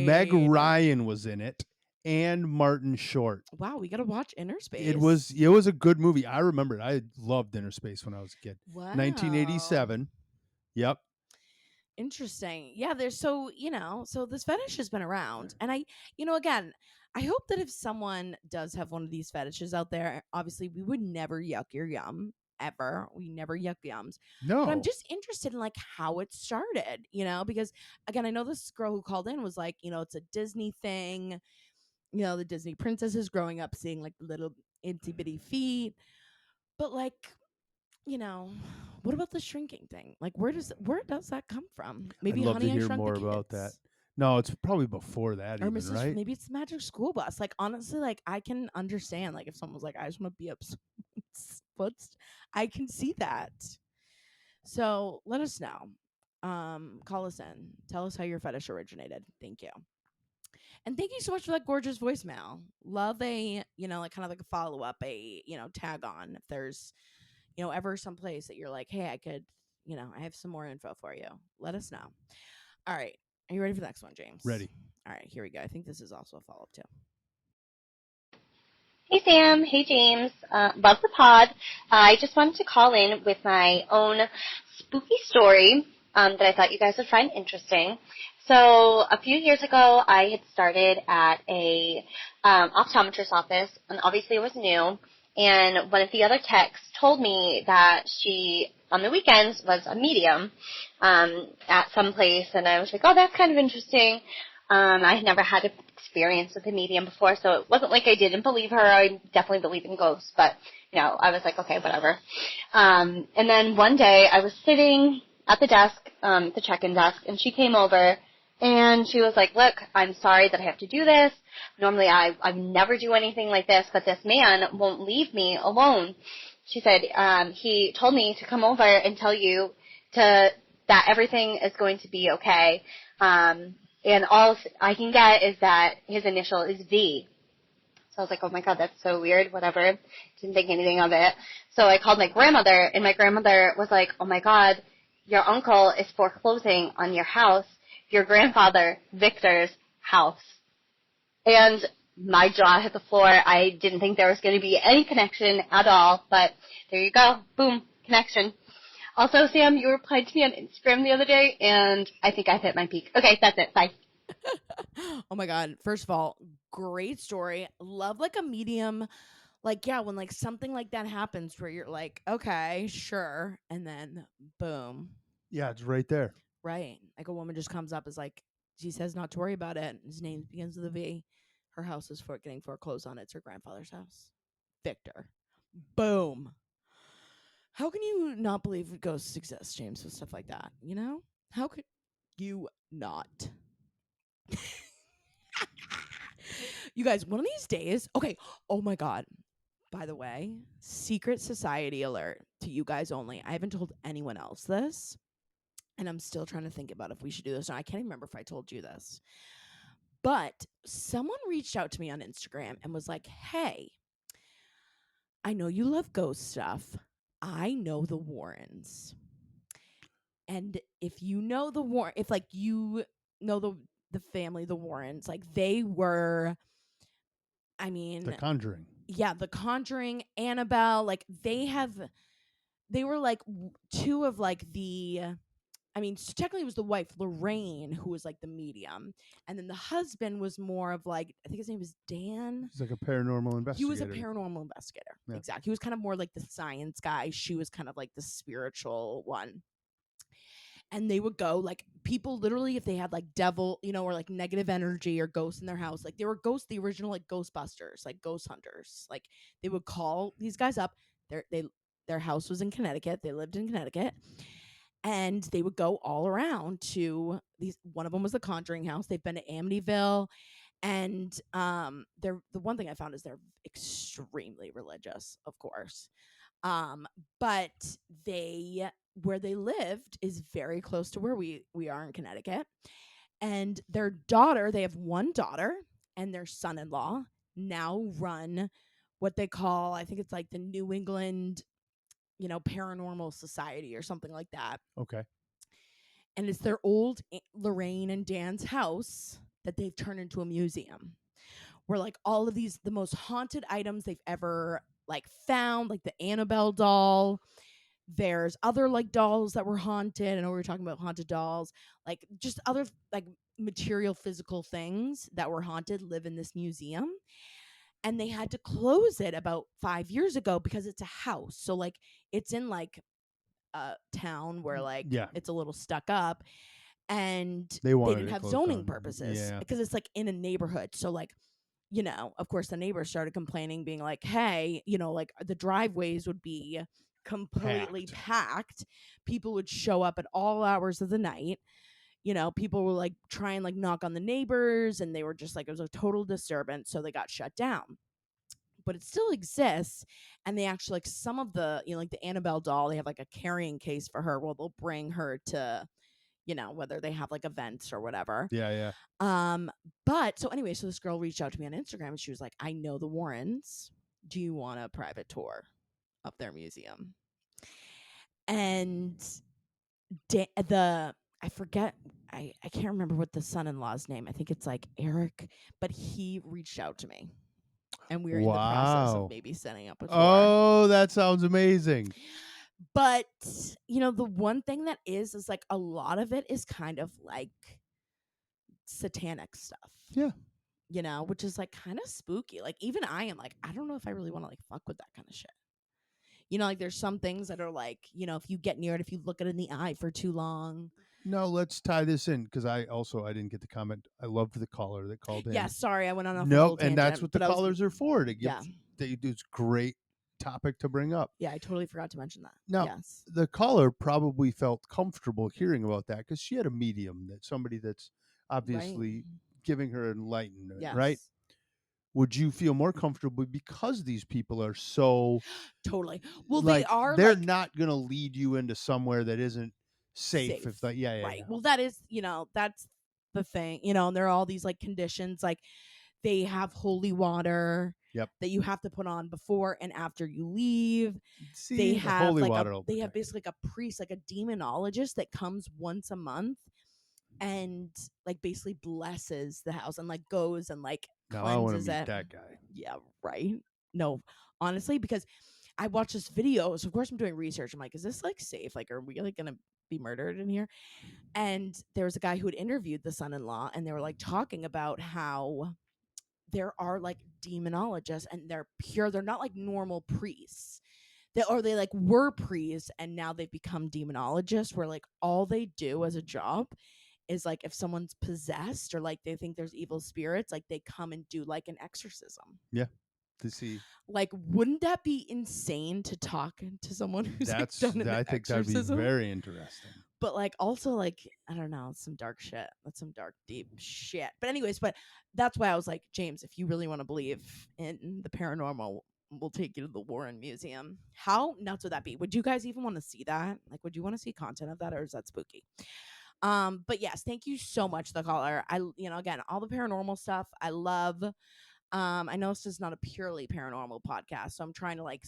Meg Ryan was in it, and Martin Short. Wow, we gotta watch Inner Space. It was a good movie. I remember it. I loved Inner Space when I was a kid. Wow. 1987. Yep. Interesting. Yeah, there's so this fetish has been around. And again, I hope that if someone does have one of these fetishes out there, obviously we would never yuck your yum ever. We never yuck yums. No. But I'm just interested in like how it started, because again, I know this girl who called in was like, it's a Disney thing. The Disney princesses growing up seeing like little itty bitty feet. But like, what about the shrinking thing? Like where does that come from? Maybe I'd love Honey, to I hear Shrunk more the about Kids. that. No, it's probably before that, Or even, Mrs. right? Maybe it's Magic School Bus. Like honestly, like I can understand like if someone was like, I just want to be up. I can see that. So let us know. Call us in. Tell us how your fetish originated. Thank you. And thank you so much for that gorgeous voicemail. Love a, like kind of like a follow up, a, tag on if there's, ever someplace that you're like, hey, I could, I have some more info for you. Let us know. All right. Are you ready for the next one, James? Ready. All right. Here we go. I think this is also a follow up too. Hey, Sam. Hey, James. Love the pod. I just wanted to call in with my own spooky story that I thought you guys would find interesting. So a few years ago, I had started at a optometrist's office, and obviously it was new. And one of the other techs told me that she, on the weekends, was a medium at some place, and I was like, oh, that's kind of interesting. I had never had experience with a medium before, so it wasn't like I didn't believe her. I definitely believe in ghosts, but, I was like, okay, whatever. And then one day I was sitting at the desk, the check-in desk, and she came over, and she was like, look, I'm sorry that I have to do this. Normally I never do anything like this, but this man won't leave me alone. She said, he told me to come over and tell you that everything is going to be okay. And all I can get is that his initial is V. So I was like, oh my God, that's so weird, whatever. Didn't think anything of it. So I called my grandmother, and my grandmother was like, oh my God, your uncle is foreclosing on your house, your grandfather, Victor's house. And my jaw hit the floor. I didn't think there was going to be any connection at all, but there you go. Boom, connection. Also, Sam, you replied to me on Instagram the other day, and I think I've hit my peak. Okay, that's it. Bye. Oh my God. First of all, great story. Love like a medium. Like, yeah, when like something like that happens where you're like, okay, sure. And then boom. Yeah, it's right there. Right. Like a woman just comes up, is like, she says not to worry about it. His name begins with a V. Her house is getting foreclosed on. It's her grandfather's house. Victor. Boom. How can you not believe ghosts exist, James, with stuff like that? You know? How could you not? You guys, one of these days, okay, oh my God. By the way, secret society alert to you guys only. I haven't told anyone else this, and I'm still trying to think about if we should do this. Now, I can't even remember if I told you this, but someone reached out to me on Instagram and was like, hey, I know you love ghost stuff. I know the Warrens. And if you know the if like you know the family, the Warrens, like they were, I mean, The Conjuring. yeah, The Conjuring, Annabelle, like they were like two of like the, I mean, technically it was the wife, Lorraine, who was like the medium. And then the husband was more of like, I think his name was Dan. He's like a paranormal investigator. He was a paranormal investigator. Yeah. Exactly. He was kind of more like the science guy. She was kind of like the spiritual one. And they would go, like, people literally, if they had like devil, you know, or like negative energy or ghosts in their house, like they were ghosts, the original like Ghostbusters, like ghost hunters. Like they would call these guys up. Their house was in Connecticut. They lived in Connecticut. And they would go all around to these. One of them was the Conjuring house. They've been to Amityville. And they're, the one thing I found is they're extremely religious, of course. But where they lived is very close to where we are in Connecticut. And their daughter, they have one daughter, and their son-in-law now run what they call, I think it's like the New England, you know, Paranormal Society or something like that. Okay. And it's their old Lorraine and Dan's house that they've turned into a museum, where like all of these, the most haunted items they've ever like found, like the Annabelle doll. There's other like dolls that were haunted. I know we were talking about haunted dolls, like just other like material physical things that were haunted live in this museum. And they had to close it about 5 years ago because it's a house. So like it's in like a town where like it's a little stuck up, and they didn't have zoning purposes because it's like in a neighborhood. So like, you know, of course the neighbors started complaining, being like, hey, you know, like the driveways would be completely packed. People would show up at all hours of the night. You know, people were like try and like knock on the neighbors, and they were just like, it was a total disturbance. So they got shut down. But it still exists. And they actually, like, some of the, you know, like the Annabelle doll, they have like a carrying case for her. Well, they'll bring her to, you know, whether they have like events or whatever. Yeah. But so anyway, so this girl reached out to me on Instagram, and she was like, I know the Warrens. Do you want a private tour of their museum? And I forget, I can't remember what the son-in-law's name. I think it's like Eric, but he reached out to me. And we're in the process of maybe setting up a tour. Oh, that sounds amazing. But, you know, the one thing that is like a lot of it is kind of like satanic stuff. Yeah. You know, which is like kind of spooky. Like even I am like, I don't know if I really want to like fuck with that kind of shit. You know, like there's some things that are like, you know, if you get near it, if you look it in the eye for too long. No, let's tie this in, because I didn't get the comment. I loved the caller that called in. Yeah, sorry, I went on a full tangent. And that's what the callers are for, to give. It's great topic to bring up. Yeah, I totally forgot to mention that. Now, yes. The caller probably felt comfortable hearing about that because she had a medium, that somebody that's obviously giving her enlightenment, right? Would you feel more comfortable because these people are so totally? Well, like, they are. They're like, not going to lead you into somewhere that isn't safe. If that, right. Well, that is, you know, that's the thing, and there are all these like conditions, like they have holy water Yep. that you have to put on before and after you leave. They See, the have holy like water will they have protect you. basically like a priest, like a demonologist that comes once a month and like basically blesses the house and like goes and like Now I want to cleanses meet it. that guy. Yeah, right. No, honestly, because I watched this video. So of course I'm doing research. I'm like, is this like safe? Like, are we like gonna be murdered in here? And there was a guy who had interviewed the son-in-law, and they were like talking about how there are like demonologists, and they're pure. They're not like normal priests. They like were priests, and now they've become demonologists, where like all they do as a job is like if someone's possessed or like they think there's evil spirits, like they come and do like an exorcism. Yeah. To see. Like, wouldn't that be insane to talk to someone who's like done an I think that'd be exorcism? very interesting. But like also like I don't know, some dark shit. That's some dark deep shit. But anyways, but that's why I was like, James, if you really want to believe in the paranormal, we'll take you to the Warren Museum. How nuts would that be? Would you guys even want to see that? Like, would you want to see content of that, or is that spooky? But yes, thank you so much, the caller. Again, all the paranormal stuff I love. I know this is not a purely paranormal podcast, so I'm trying to like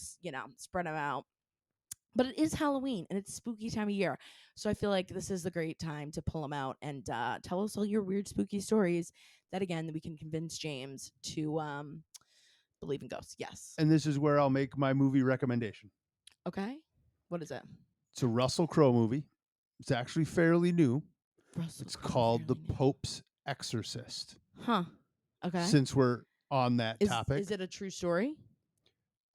spread them out. But it is Halloween and it's spooky time of year, so I feel like this is the great time to pull them out and tell us all your weird spooky stories. That again, we can convince James to believe in ghosts. Yes. And this is where I'll make my movie recommendation. Okay. What is it? It's a Russell Crowe movie. It's actually fairly new. Russell It's Crowe, called The fairly new. Pope's Exorcist. Huh. Okay. Since we're on that topic, is it a true story?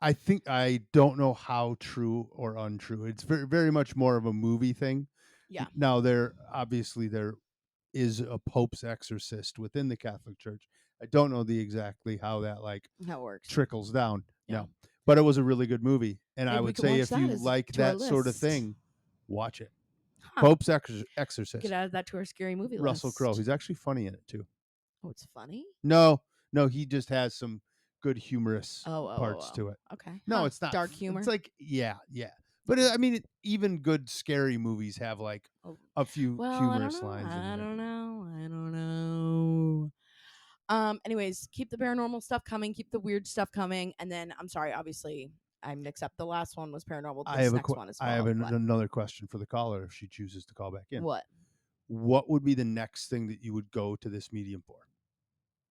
I don't know how true or untrue. It's very, very much more of a movie thing. Yeah. Now there is a Pope's exorcist within the Catholic Church. I don't know exactly how that like How it works. trickles down. Yeah. No. But it was a really good movie. And Maybe I we would can say watch if that you as like to our that sort of list. thing, watch it. Huh. Pope's We Exorcist. could add that to our scary movie Russell list. Crowe. He's actually funny in it too. Oh, it's funny? No, he just has some good humorous parts to it. Okay. No, Huh. it's not Dark humor. It's like yeah. But I mean, even good scary movies have like a few humorous lines. I don't know. Anyways, keep the paranormal stuff coming. Keep the weird stuff coming. And then, I'm sorry, obviously, I mixed up. The last one was paranormal. This next one is I have what? another question for the caller if she chooses to call back in. What would be the next thing that you would go to this medium for?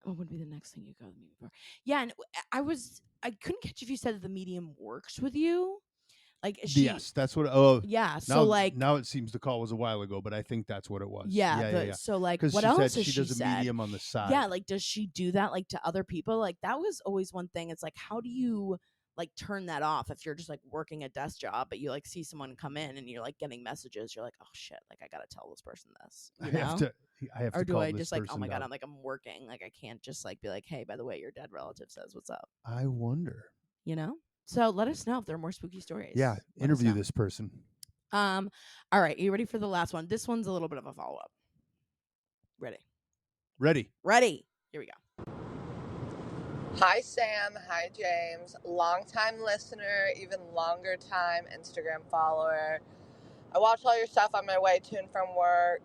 What would be the next thing you go to the medium for? Yeah, and I couldn't catch if you said that the medium works with you. Like, is she? Yes, that's what. Oh, yeah. So like, now it seems the call was a while ago, but I think that's what it was. Yeah. So like, what she else said has she does a medium on the side. Yeah, like, does she do that like to other people? Like, that was always one thing. It's like, how do you like turn that off if you're just like working a desk job, but you like see someone come in and you're like getting messages? You're like, oh shit, like I gotta tell this person this. I have to. Or do call I this just like, oh my person god, I'm working. Like I can't just like be like, hey, by the way, your dead relative says what's up. I wonder. So let us know if there are more spooky stories. Yeah, interview this person. All right, you ready for the last one? This one's a little bit of a follow up. Ready. Here we go. Hi, Sam. Hi, James. Long-time listener, even longer time Instagram follower. I watch all your stuff on my way to and from work.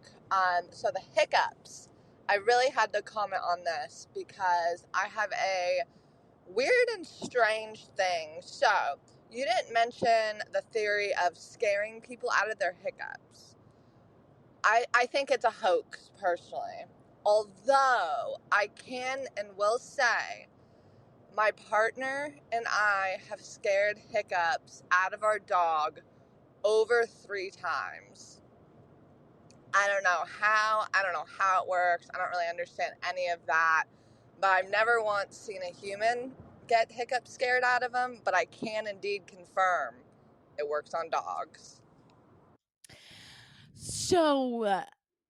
So the hiccups, I really had to comment on this because I have a weird and strange thing. So you didn't mention the theory of scaring people out of their hiccups. I think it's a hoax, personally. Although I can and will say my partner and I have scared hiccups out of our dog over 3 times. I don't know how it works. I don't really understand any of that. But I've never once seen a human get hiccups scared out of them, but I can indeed confirm it works on dogs. So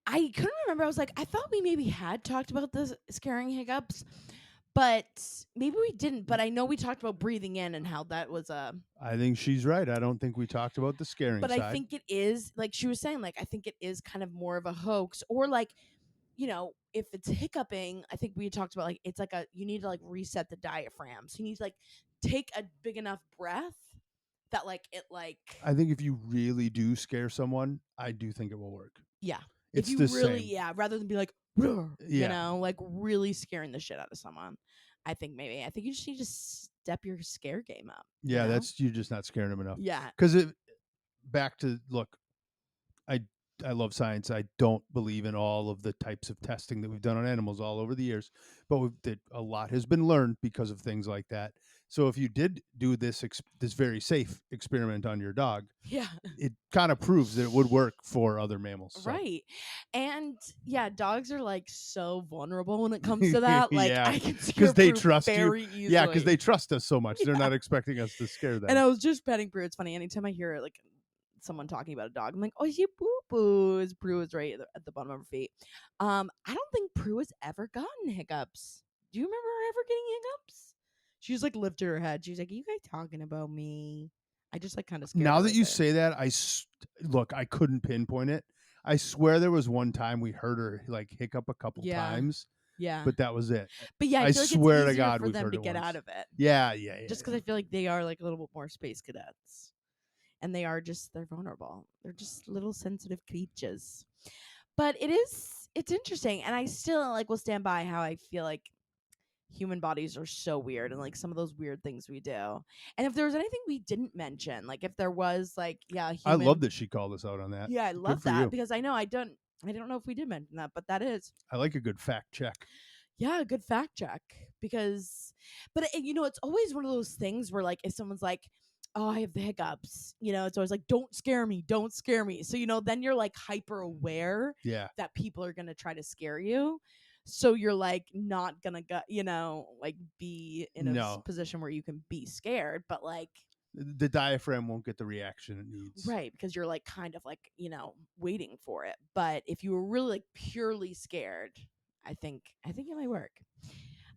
I couldn't remember. I was like, I thought we maybe had talked about the scaring hiccups, but maybe we didn't. But I know we talked about breathing in and how that was a. I think she's right. I don't think we talked about the scaring But side. I think it is, like she was saying, like I think it is kind of more of a hoax, or like, if it's hiccuping, I think we talked about like it's like you need to like reset the diaphragm. So you need to like take a big enough breath that like it like. I think if you really do scare someone, I do think it will work. Yeah. It's if you the really, same. yeah, rather than be like, Yeah. like really scaring the shit out of someone. I think you just need to step your scare game up. Yeah, that's you're just not scaring them enough. Yeah. Because back to look, I I love science. I don't believe in all of the types of testing that we've done on animals all over the years, but a lot has been learned because of things like that. So if you did do this very safe experiment on your dog, Yeah. it kind of proves that it would work for other mammals. So. Right. And yeah, dogs are like so vulnerable when it comes to that. Like Yeah, I can because scare they Prue trust you. very easily. Yeah, because they trust us so much. They're Yeah. not expecting us to scare them. And I was just petting Prue. It's funny. Anytime I hear like someone talking about a dog, I'm like, oh, she boo boos. Prue is right at the bottom of her feet. I don't think Prue has ever gotten hiccups. Do you remember her ever getting hiccups? She's like lifted her head. She's like, are you guys talking about me? I just like kind of scared Now her that right you there. say that, look, I couldn't pinpoint it. I swear there was one time we heard her like hiccup a couple times, Yeah. but that was it. But yeah, I I feel like it's swear to easier God for we've them heard to it get once. out of it. Yeah. Just because I feel like they are like a little bit more space cadets. And they're vulnerable. They're just little sensitive creatures. But it's interesting. And I still like will stand by how I feel like human bodies are so weird and like some of those weird things we do. And if there was anything we didn't mention, like if there was like, yeah, I human. love that she called us out on that. Yeah, I Good love for that you. because I know I don't know if we did mention that, but that is. I like a good fact check. Yeah, a good fact check because, but it's always one of those things where like if someone's like, oh, I have the hiccups, it's always like, don't scare me, don't scare me. So, then you're like hyper aware Yeah. that people are going to try to scare you. So you're like not going to go, like be in a position where you can be scared, but like, the diaphragm won't get the reaction it needs. right, because you're like kind of like, waiting for it. But if you were really like purely scared, I think it might work.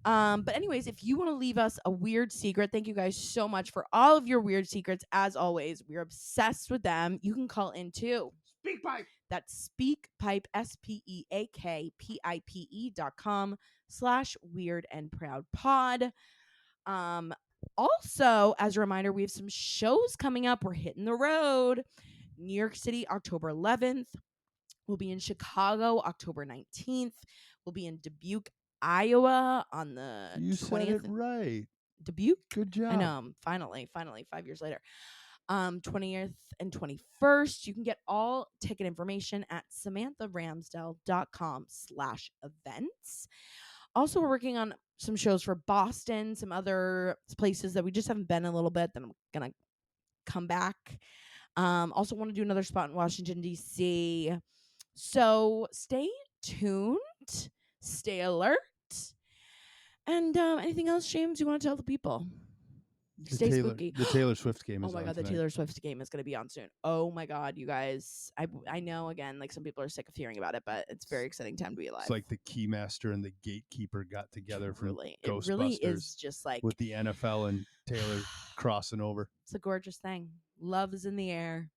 But anyways, if you want to leave us a weird secret, thank you guys so much for all of your weird secrets. As always, we're obsessed with them. You can call in too. SpeakPipe. That's SpeakPipe, SpeakPipe.com/weird and proud pod. Also, as a reminder, we have some shows coming up. We're hitting the road. New York City, October 11th. We'll be in Chicago, October 19th. We'll be in Dubuque, Iowa on the 20th. You said it right. Dubuque? Good job. I know. Finally, 5 years later. 20th and 21st. You can get all ticket information at samantharamsdell.com/events. Also, we're working on some shows for Boston, some other places that we just haven't been a little bit that I'm going to come back. Also want to do another spot in Washington, D.C. So stay tuned, stay alert. And anything else, James, you want to tell the people? Stay spooky. The Taylor Swift game is oh my on god, tonight. The Taylor Swift game is going to be on soon. Oh my god, you guys. I know, again, like some people are sick of hearing about it, but it's a very exciting time to be alive. It's like the Keymaster and the Gatekeeper got together from Truly. Ghostbusters. It really is just like with the NFL and Taylor crossing over. It's a gorgeous thing. Love is in the air.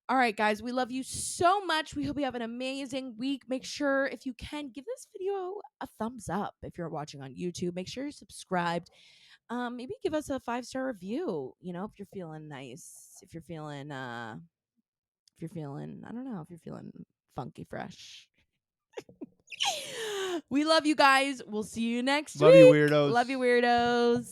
All right, guys, we love you so much. We hope you have an amazing week. Make sure, if you can, give this video a thumbs up. If you're watching on YouTube, make sure you're subscribed. Maybe give us a 5-star review. If you're feeling nice, if you're feeling, I don't know, if you're feeling funky fresh. We love you guys. We'll see you next week. Love you, weirdos. Love you, weirdos.